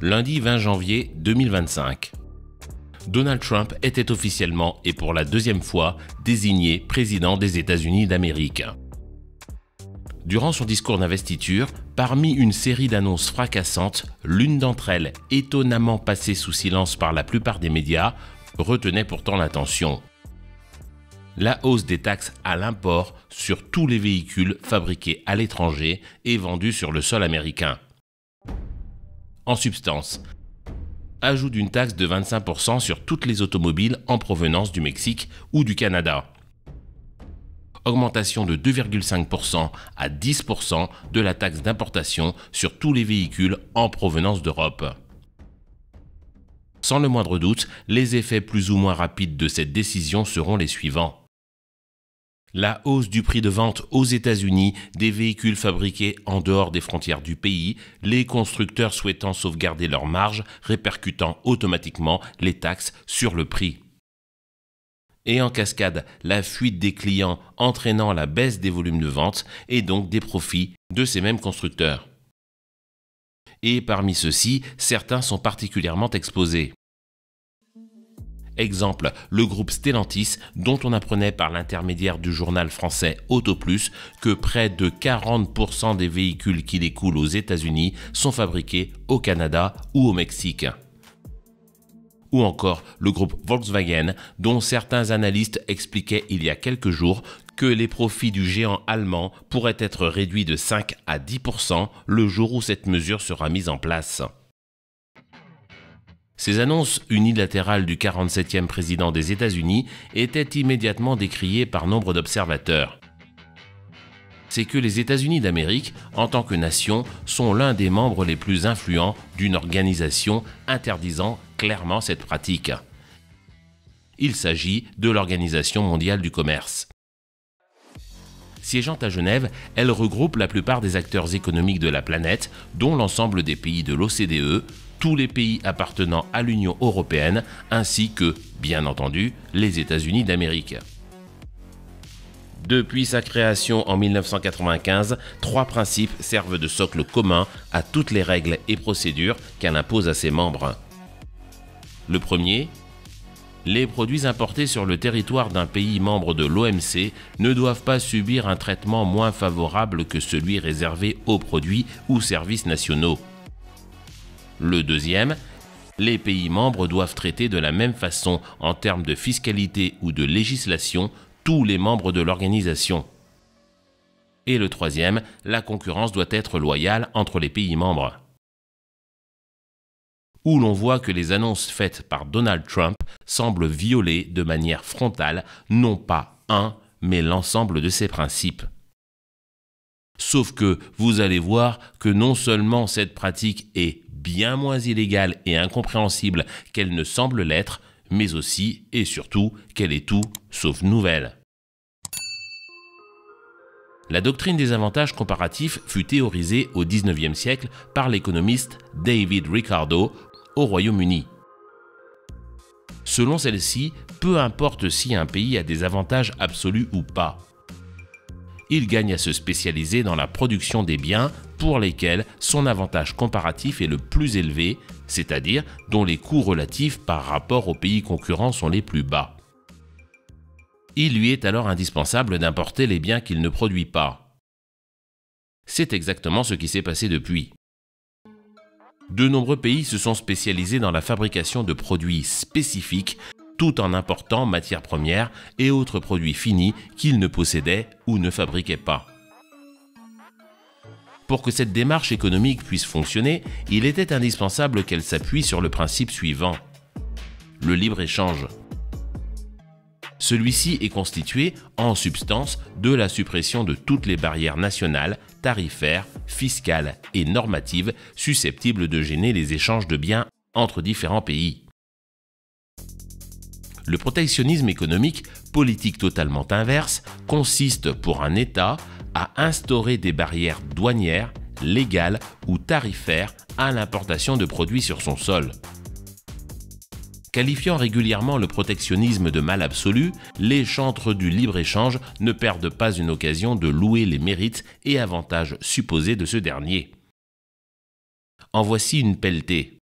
Lundi 20 janvier 2025. Donald Trump était officiellement et pour la deuxième fois désigné président des États-Unis d'Amérique. Durant son discours d'investiture, parmi une série d'annonces fracassantes, l'une d'entre elles, étonnamment passée sous silence par la plupart des médias, retenait pourtant l'attention. La hausse des taxes à l'import sur tous les véhicules fabriqués à l'étranger et vendus sur le sol américain. En substance, ajout d'une taxe de 25% sur toutes les automobiles en provenance du Mexique ou du Canada. Augmentation de 2,5% à 10% de la taxe d'importation sur tous les véhicules en provenance d'Europe. Sans le moindre doute, les effets plus ou moins rapides de cette décision seront les suivants. La hausse du prix de vente aux États-Unis des véhicules fabriqués en dehors des frontières du pays, les constructeurs souhaitant sauvegarder leurs marges, répercutant automatiquement les taxes sur le prix. Et en cascade, la fuite des clients entraînant la baisse des volumes de vente et donc des profits de ces mêmes constructeurs. Et parmi ceux-ci, certains sont particulièrement exposés. Exemple, le groupe Stellantis, dont on apprenait par l'intermédiaire du journal français Autoplus que près de 40% des véhicules qui découlent aux États-Unis sont fabriqués au Canada ou au Mexique. Ou encore le groupe Volkswagen, dont certains analystes expliquaient il y a quelques jours que les profits du géant allemand pourraient être réduits de 5 à 10% le jour où cette mesure sera mise en place. Ces annonces unilatérales du 47e président des États-Unis étaient immédiatement décriées par nombre d'observateurs. C'est que les États-Unis d'Amérique, en tant que nation, sont l'un des membres les plus influents d'une organisation interdisant clairement cette pratique. Il s'agit de l'Organisation mondiale du commerce. Siégeant à Genève, elle regroupe la plupart des acteurs économiques de la planète, dont l'ensemble des pays de l'OCDE, tous les pays appartenant à l'Union européenne, ainsi que, bien entendu, les États-Unis d'Amérique. Depuis sa création en 1995, 3 principes servent de socle commun à toutes les règles et procédures qu'elle impose à ses membres. Le premier, les produits importés sur le territoire d'un pays membre de l'OMC ne doivent pas subir un traitement moins favorable que celui réservé aux produits ou services nationaux. Le deuxième, les pays membres doivent traiter de la même façon en termes de fiscalité ou de législation tous les membres de l'organisation. Et le troisième, la concurrence doit être loyale entre les pays membres. Où l'on voit que les annonces faites par Donald Trump semblent violer de manière frontale non pas un, mais l'ensemble de ces principes. Sauf que vous allez voir que non seulement cette pratique est bien moins illégale et incompréhensible qu'elle ne semble l'être, mais aussi et surtout qu'elle est tout sauf nouvelle. La doctrine des avantages comparatifs fut théorisée au XIXe siècle par l'économiste David Ricardo au Royaume-Uni. Selon celle-ci, peu importe si un pays a des avantages absolus ou pas. Il gagne à se spécialiser dans la production des biens pour lesquels son avantage comparatif est le plus élevé, c'est-à-dire dont les coûts relatifs par rapport aux pays concurrents sont les plus bas. Il lui est alors indispensable d'importer les biens qu'il ne produit pas. C'est exactement ce qui s'est passé depuis. De nombreux pays se sont spécialisés dans la fabrication de produits spécifiques tout en important matières premières et autres produits finis qu'ils ne possédaient ou ne fabriquaient pas. Pour que cette démarche économique puisse fonctionner, il était indispensable qu'elle s'appuie sur le principe suivant: le libre-échange. Celui-ci est constitué, en substance, de la suppression de toutes les barrières nationales, tarifaires, fiscales et normatives susceptibles de gêner les échanges de biens entre différents pays. Le protectionnisme économique, politique totalement inverse, consiste pour un État à instaurer des barrières douanières, légales ou tarifaires à l'importation de produits sur son sol. Qualifiant régulièrement le protectionnisme de mal absolu, les chantres du libre-échange ne perdent pas une occasion de louer les mérites et avantages supposés de ce dernier. En voici une pelletée.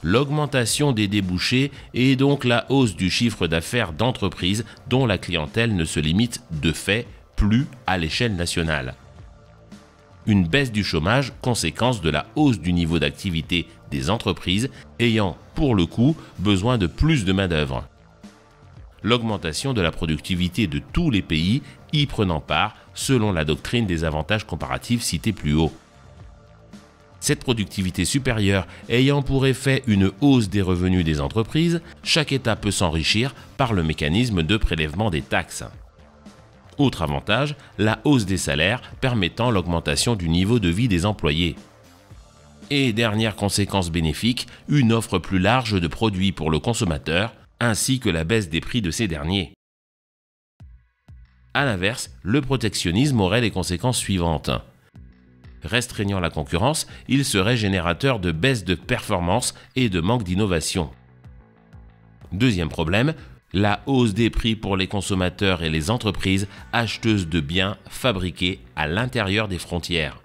L'augmentation des débouchés et donc la hausse du chiffre d'affaires d'entreprises dont la clientèle ne se limite de fait plus à l'échelle nationale. Une baisse du chômage, conséquence de la hausse du niveau d'activité des entreprises ayant, pour le coup, besoin de plus de main-d'œuvre. L'augmentation de la productivité de tous les pays y prenant part selon la doctrine des avantages comparatifs citée plus haut. Cette productivité supérieure ayant pour effet une hausse des revenus des entreprises, chaque État peut s'enrichir par le mécanisme de prélèvement des taxes. Autre avantage, la hausse des salaires permettant l'augmentation du niveau de vie des employés. Et dernière conséquence bénéfique, une offre plus large de produits pour le consommateur, ainsi que la baisse des prix de ces derniers. A l'inverse, le protectionnisme aurait les conséquences suivantes. Restreignant la concurrence, il serait générateur de baisse de performance et de manque d'innovation. Deuxième problème, la hausse des prix pour les consommateurs et les entreprises acheteuses de biens fabriqués à l'intérieur des frontières.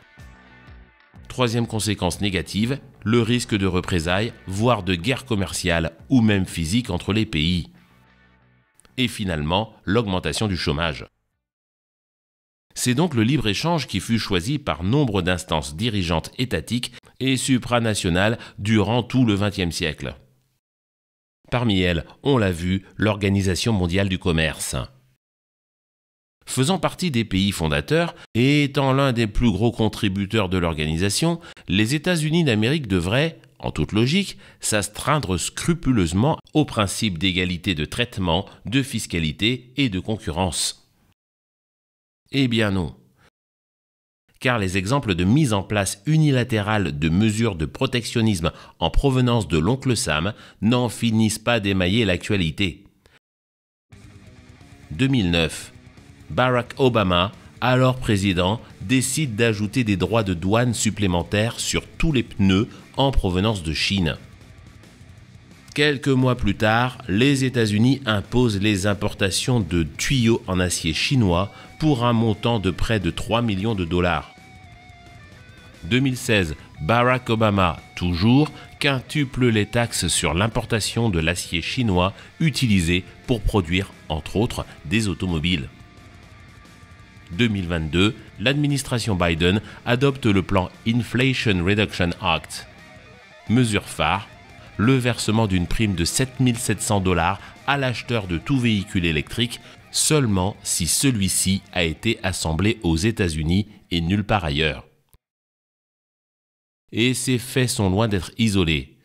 Troisième conséquence négative, le risque de représailles, voire de guerre commerciale ou même physique entre les pays. Et finalement, l'augmentation du chômage. C'est donc le libre-échange qui fut choisi par nombre d'instances dirigeantes étatiques et supranationales durant tout le XXe siècle. Parmi elles, on l'a vu, l'Organisation mondiale du commerce. Faisant partie des pays fondateurs et étant l'un des plus gros contributeurs de l'organisation, les États-Unis d'Amérique devraient, en toute logique, s'astreindre scrupuleusement aux principes d'égalité de traitement, de fiscalité et de concurrence. Eh bien non. Car les exemples de mise en place unilatérale de mesures de protectionnisme en provenance de l'oncle Sam n'en finissent pas d'émailler l'actualité. 2009. Barack Obama, alors président, décide d'ajouter des droits de douane supplémentaires sur tous les pneus en provenance de Chine. Quelques mois plus tard, les États-Unis imposent les importations de tuyaux en acier chinois pour un montant de près de 3 millions de dollars. 2016, Barack Obama, toujours, quintuple les taxes sur l'importation de l'acier chinois utilisé pour produire, entre autres, des automobiles. 2022, l'administration Biden adopte le plan Inflation Reduction Act. Mesure phare, le versement d'une prime de 7 700 $ à l'acheteur de tout véhicule électrique seulement si celui-ci a été assemblé aux États-Unis et nulle part ailleurs. Et ces faits sont loin d'être isolés.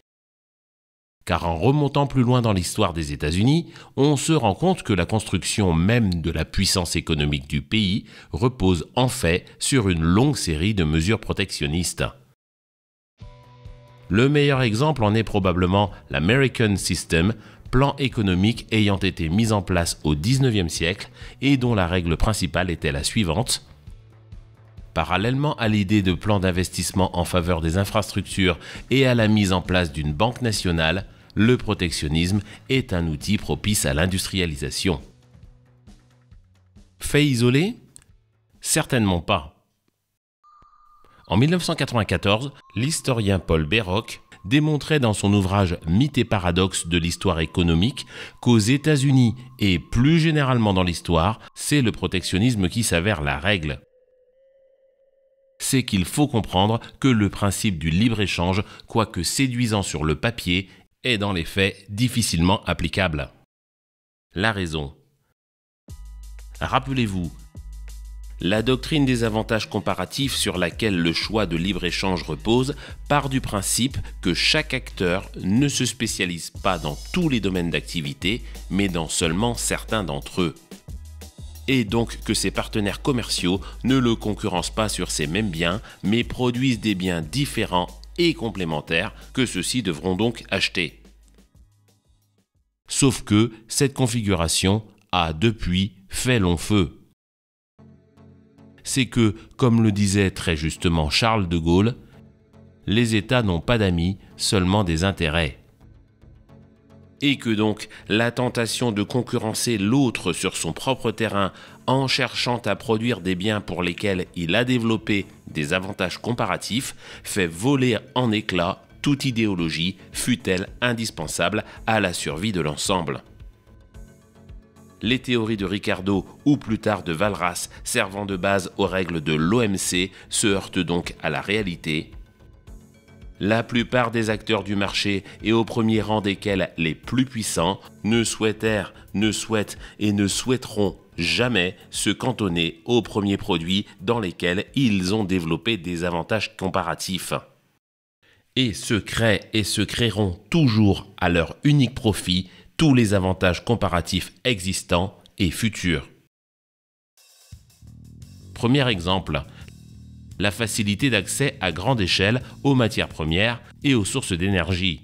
Car en remontant plus loin dans l'histoire des États-Unis, on se rend compte que la construction même de la puissance économique du pays repose en fait sur une longue série de mesures protectionnistes. Le meilleur exemple en est probablement l'American System, plan économique ayant été mis en place au XIXe siècle et dont la règle principale était la suivante. Parallèlement à l'idée de plan d'investissement en faveur des infrastructures et à la mise en place d'une banque nationale, le protectionnisme est un outil propice à l'industrialisation. Fait isolé? Certainement pas. En 1994, l'historien Paul Bairoch démontrait dans son ouvrage Mythes et paradoxes de l'histoire économique qu'aux États-Unis et plus généralement dans l'histoire, c'est le protectionnisme qui s'avère la règle. C'est qu'il faut comprendre que le principe du libre-échange, quoique séduisant sur le papier, est dans les faits difficilement applicable. La raison. Rappelez-vous, la doctrine des avantages comparatifs sur laquelle le choix de libre-échange repose part du principe que chaque acteur ne se spécialise pas dans tous les domaines d'activité, mais dans seulement certains d'entre eux. Et donc que ses partenaires commerciaux ne le concurrencent pas sur ces mêmes biens, mais produisent des biens différents et complémentaires que ceux-ci devront donc acheter. Sauf que cette configuration a depuis fait long feu. C'est que, comme le disait très justement Charles de Gaulle, les États n'ont pas d'amis, seulement des intérêts. Et que donc la tentation de concurrencer l'autre sur son propre terrain en cherchant à produire des biens pour lesquels il a développé des avantages comparatifs, fait voler en éclats toute idéologie, fût-elle indispensable à la survie de l'ensemble. Les théories de Ricardo ou plus tard de Walras servant de base aux règles de l'OMC se heurtent donc à la réalité. La plupart des acteurs du marché, et au premier rang desquels les plus puissants, ne souhaitèrent, ne souhaitent et ne souhaiteront jamais se cantonner aux premiers produits dans lesquels ils ont développé des avantages comparatifs. Et se créent et se créeront toujours à leur unique profit tous les avantages comparatifs existants et futurs. Premier exemple, la facilité d'accès à grande échelle aux matières premières et aux sources d'énergie.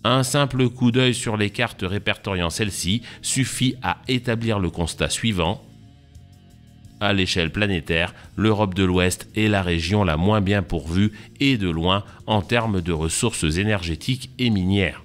Un simple coup d'œil sur les cartes répertoriant celles-ci suffit à établir le constat suivant. À l'échelle planétaire, l'Europe de l'Ouest est la région la moins bien pourvue et de loin en termes de ressources énergétiques et minières.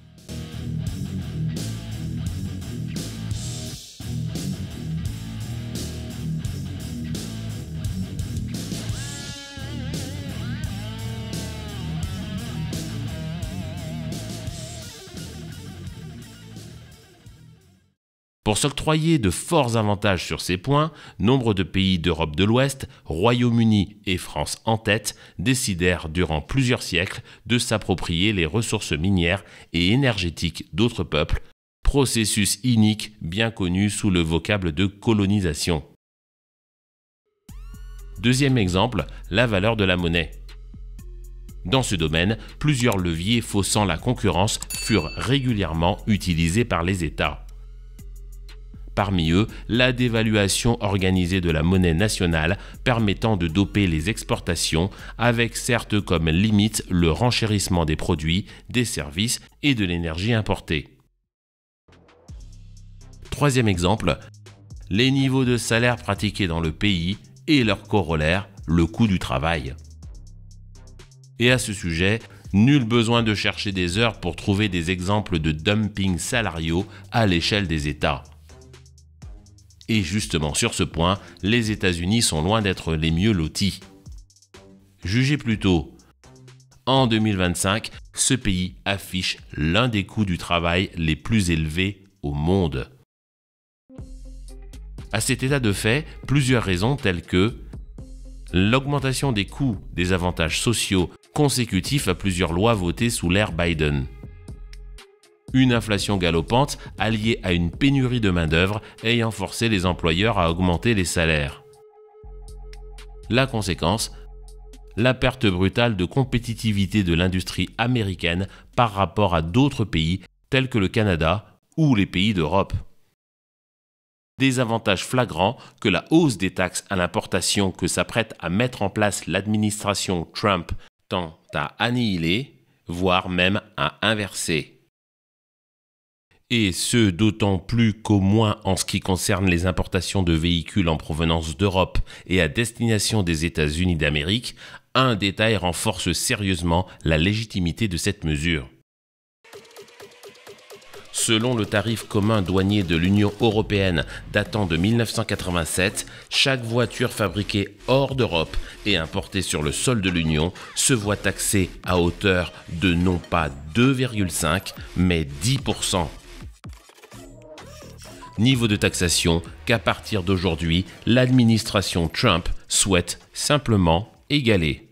Pour s'octroyer de forts avantages sur ces points, nombre de pays d'Europe de l'Ouest, Royaume-Uni et France en tête, décidèrent durant plusieurs siècles de s'approprier les ressources minières et énergétiques d'autres peuples, processus inique bien connu sous le vocable de colonisation. Deuxième exemple, la valeur de la monnaie. Dans ce domaine, plusieurs leviers faussant la concurrence furent régulièrement utilisés par les États. Parmi eux, la dévaluation organisée de la monnaie nationale permettant de doper les exportations avec certes comme limite le renchérissement des produits, des services et de l'énergie importée. Troisième exemple, les niveaux de salaire pratiqués dans le pays et leur corollaire, le coût du travail. Et à ce sujet, nul besoin de chercher des heures pour trouver des exemples de dumping salariaux à l'échelle des États. Et justement sur ce point, les États-Unis sont loin d'être les mieux lotis. Jugez plutôt, en 2025, ce pays affiche l'un des coûts du travail les plus élevés au monde. À cet état de fait, plusieurs raisons telles que l'augmentation des coûts des avantages sociaux consécutifs à plusieurs lois votées sous l'ère Biden. Une inflation galopante alliée à une pénurie de main-d'œuvre ayant forcé les employeurs à augmenter les salaires. La conséquence, la perte brutale de compétitivité de l'industrie américaine par rapport à d'autres pays tels que le Canada ou les pays d'Europe. Des avantages flagrants que la hausse des taxes à l'importation que s'apprête à mettre en place l'administration Trump tend à annihiler, voire même à inverser. Et ce d'autant plus qu'au moins en ce qui concerne les importations de véhicules en provenance d'Europe et à destination des États-Unis d'Amérique, un détail renforce sérieusement la légitimité de cette mesure. Selon le tarif commun douanier de l'Union européenne datant de 1987, chaque voiture fabriquée hors d'Europe et importée sur le sol de l'Union se voit taxée à hauteur de non pas 2,5 mais 10%. Niveau de taxation qu'à partir d'aujourd'hui, l'administration Trump souhaite simplement égaler.